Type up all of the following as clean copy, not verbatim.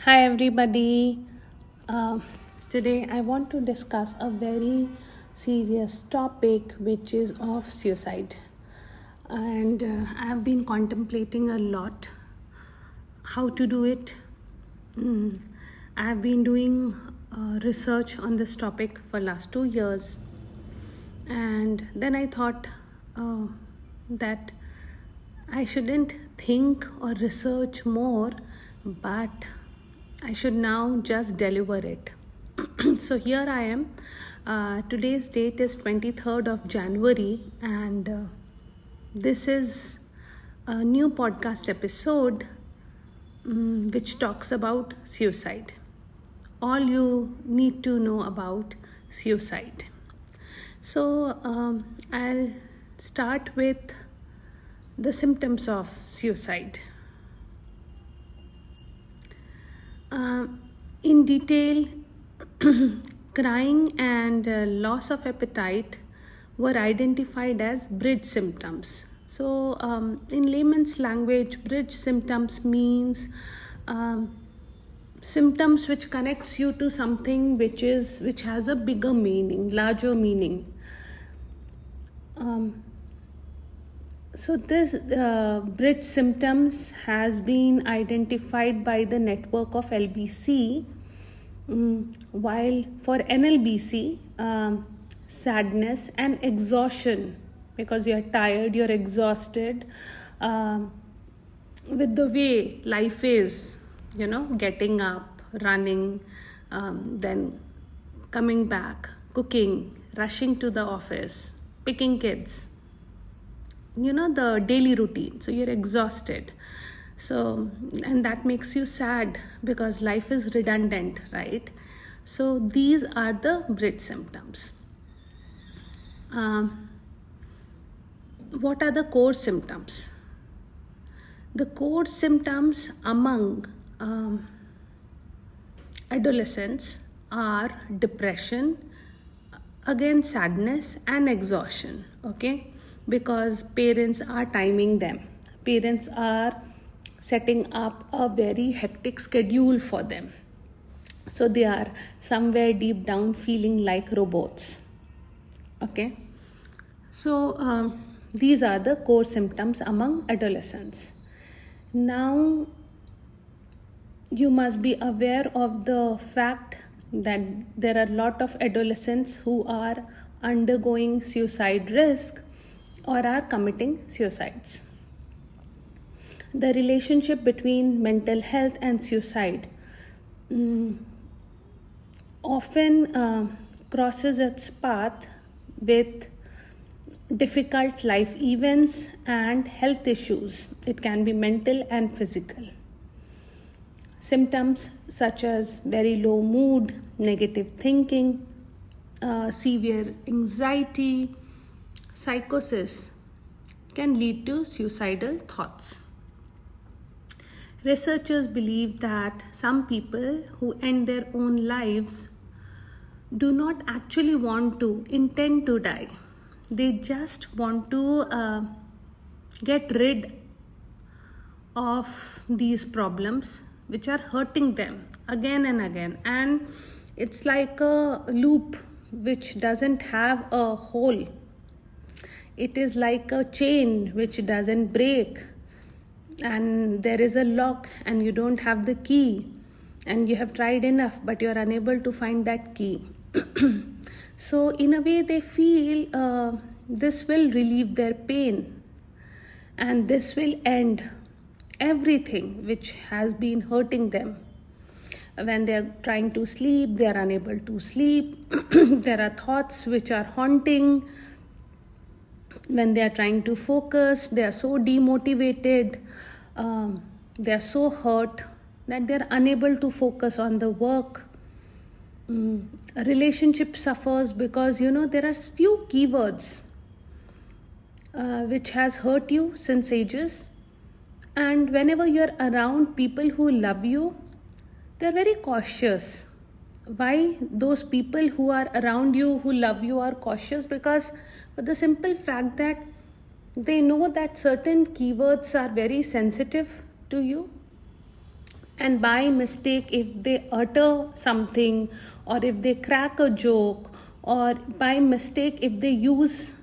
Hi, everybody. Uh, Today, I want to discuss a very serious topic, which is of suicide. And I have been contemplating a lot how to do it. I have been doing research on this topic for last 2 years, and then I thought that I shouldn't think or research more, but I should now just deliver it. So here I am. Today's date is 23rd of January, and this is a new podcast episode which talks about suicide. All you need to know about suicide. So I'll start with the symptoms of suicide. In detail, crying and loss of appetite were identified as bridge symptoms. So, in layman's language, bridge symptoms means symptoms which connects you to something which has a bigger meaning, larger meaning. So this bridge symptoms has been identified by the network of LBC, while for NLBC, sadness and exhaustion, because you're tired, you're exhausted with the way life is, getting up, running, then coming back, cooking, rushing to the office, picking kids, the daily routine. So you're exhausted, and that makes you sad because life is redundant, right? So these are the bridge symptoms. What are the core symptoms? The core symptoms among adolescents are depression, again sadness and exhaustion, okay? Because parents are timing them. Parents are setting up a very hectic schedule for them. So they are somewhere deep down feeling like robots. Okay. So these are the core symptoms among adolescents. Now, you must be aware of the fact that there are a lot of adolescents who are undergoing suicide risk or are committing suicides. The relationship between mental health and suicide often crosses its path with difficult life events and health issues. It can be mental and physical. Symptoms such as very low mood, negative thinking, severe anxiety, psychosis can lead to suicidal thoughts. Researchers believe that some people who end their own lives do not actually intend to die. They just want to get rid of these problems which are hurting them again and again. And it's like a loop which doesn't have a hole. It is like a chain which doesn't break, and there is a lock and you don't have the key, and you have tried enough but you are unable to find that key. So in a way they feel this will relieve their pain, and this will end everything which has been hurting them. When they are trying to sleep, they are unable to sleep. There are thoughts which are haunting. When they are trying to focus, they are so demotivated, they are so hurt that they are unable to focus on the work. A relationship suffers because there are few keywords which has hurt you since ages, and whenever you are around people who love you, they are very cautious. Why those people who are around you, who love you, are cautious? Because for the simple fact that they know that certain keywords are very sensitive to you. And by mistake, if they utter something, or if they crack a joke, or by mistake if they use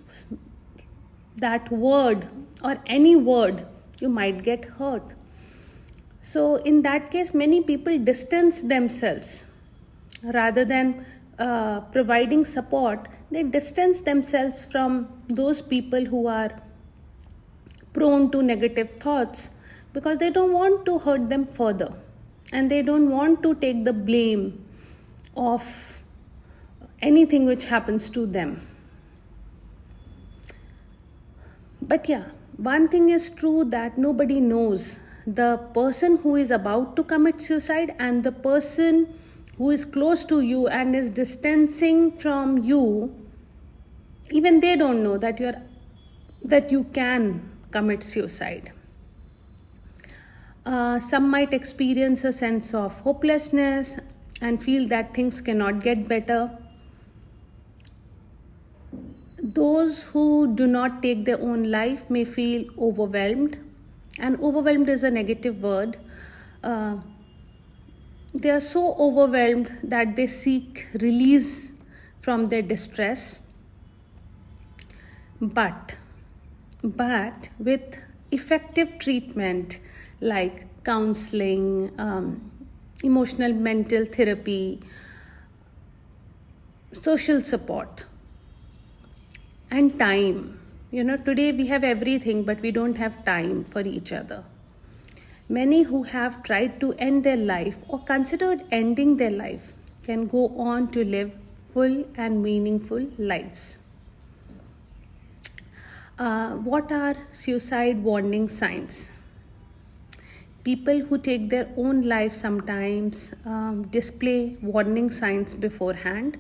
that word or any word, you might get hurt. So in that case, many people distance themselves rather than providing support. They distance themselves from those people who are prone to negative thoughts, because they don't want to hurt them further, and they don't want to take the blame of anything which happens to them. But yeah, one thing is true, that nobody knows the person who is about to commit suicide and the person who is close to you and is distancing from you. Even they don't know that you can commit suicide. Some might experience a sense of hopelessness and feel that things cannot get better. Those who do not take their own life may feel overwhelmed, and overwhelmed is a negative word. They are so overwhelmed that they seek release from their distress. But with effective treatment like counseling, emotional mental therapy, social support, and time. Today we have everything, but we don't have time for each other. Many who have tried to end their life or considered ending their life can go on to live full and meaningful lives. What are suicide warning signs? People who take their own life sometimes display warning signs beforehand.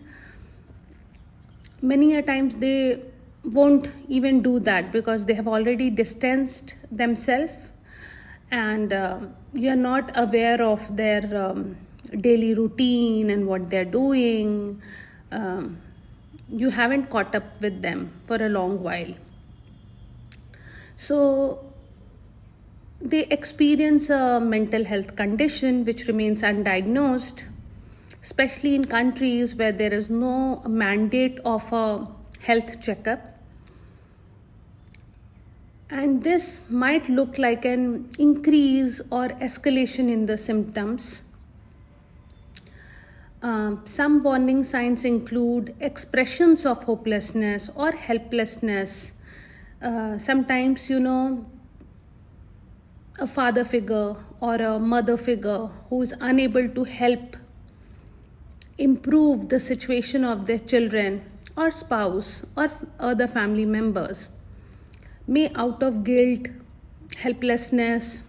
Many a times they won't even do that because they have already distanced themselves, and you are not aware of their daily routine and what they're doing. You haven't caught up with them for a long while. So they experience a mental health condition which remains undiagnosed, especially in countries where there is no mandate of a health checkup. And this might look like an increase or escalation in the symptoms. Some warning signs include expressions of hopelessness or helplessness. Sometimes, a father figure or a mother figure who is unable to help improve the situation of their children or spouse or other family members may, out of guilt, helplessness,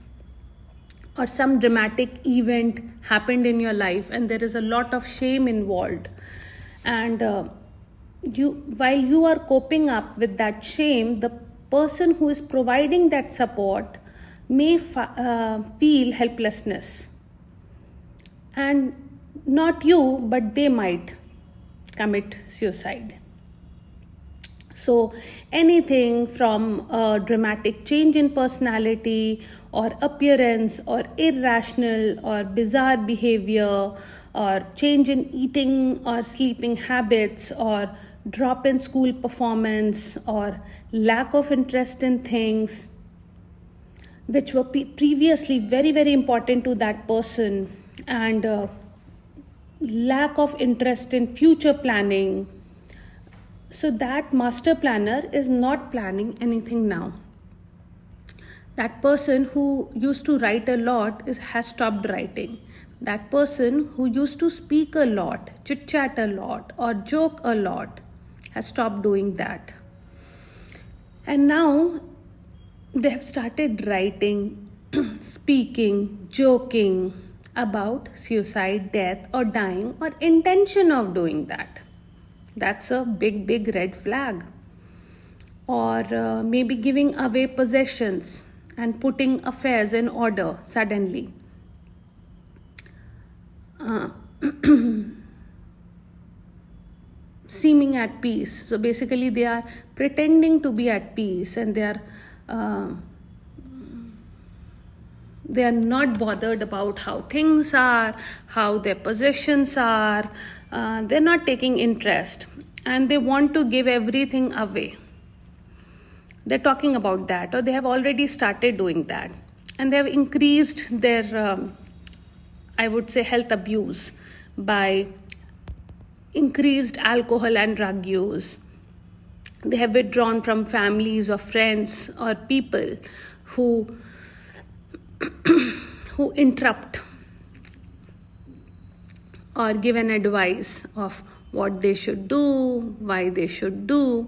or some dramatic event happened in your life and there is a lot of shame involved, and while you are coping up with that shame, the person who is providing that support may feel helplessness, and not you, but they might commit suicide. So anything from a dramatic change in personality or appearance or irrational or bizarre behavior or change in eating or sleeping habits or drop in school performance or lack of interest in things which were previously very, very important to that person, and lack of interest in future planning. So that master planner is not planning anything now. That person who used to write a lot has stopped writing. That person who used to speak a lot, chit chat a lot, or joke a lot has stopped doing that. And now they have started writing, speaking, joking about suicide, death, or dying, or intention of doing that. That's a big, big red flag. Or maybe giving away possessions and putting affairs in order suddenly. Seeming at peace. So basically they are pretending to be at peace, and they are They are not bothered about how things are, how their possessions are. They're not taking interest, and they want to give everything away. They're talking about that, or they have already started doing that, and they have increased their, I would say, health abuse by increased alcohol and drug use. They have withdrawn from families or friends or people who interrupt or give an advice of what they should do, why they should do.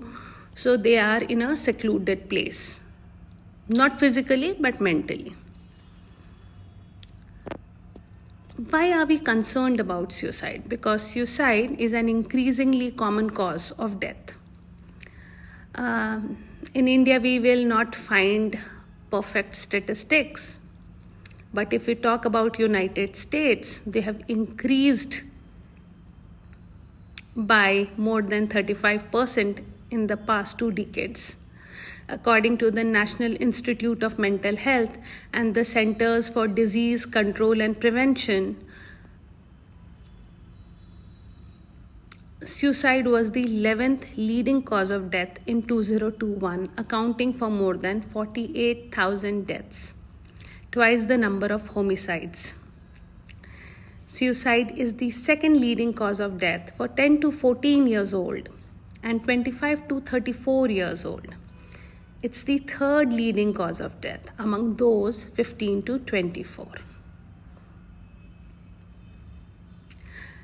So they are in a secluded place, not physically but mentally. Why are we concerned about suicide? Because suicide is an increasingly common cause of death. In India, we will not find perfect statistics. But if we talk about United States, they have increased by more than 35% in the past 2 decades. According to the National Institute of Mental Health and the Centers for Disease Control and Prevention, suicide was the 11th leading cause of death in 2021, accounting for more than 48,000 deaths, twice the number of homicides. Suicide is the second leading cause of death for 10 to 14 years old and 25 to 34 years old. It's the third leading cause of death among those 15 to 24.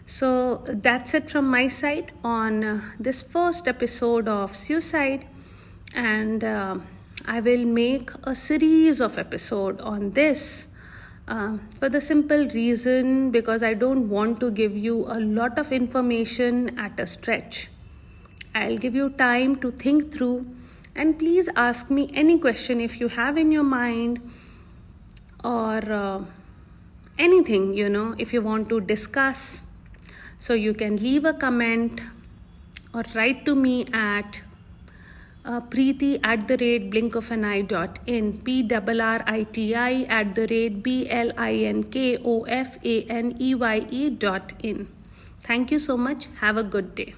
So that's it from my side on this first episode of suicide, and I will make a series of episodes on this for the simple reason because I don't want to give you a lot of information at a stretch. I'll give you time to think through, and please ask me any question if you have in your mind, or anything, if you want to discuss. So you can leave a comment or write to me at preeti@blinkofani.in, PRRITI@blinkofanie.in. Thank you so much. Have a good day.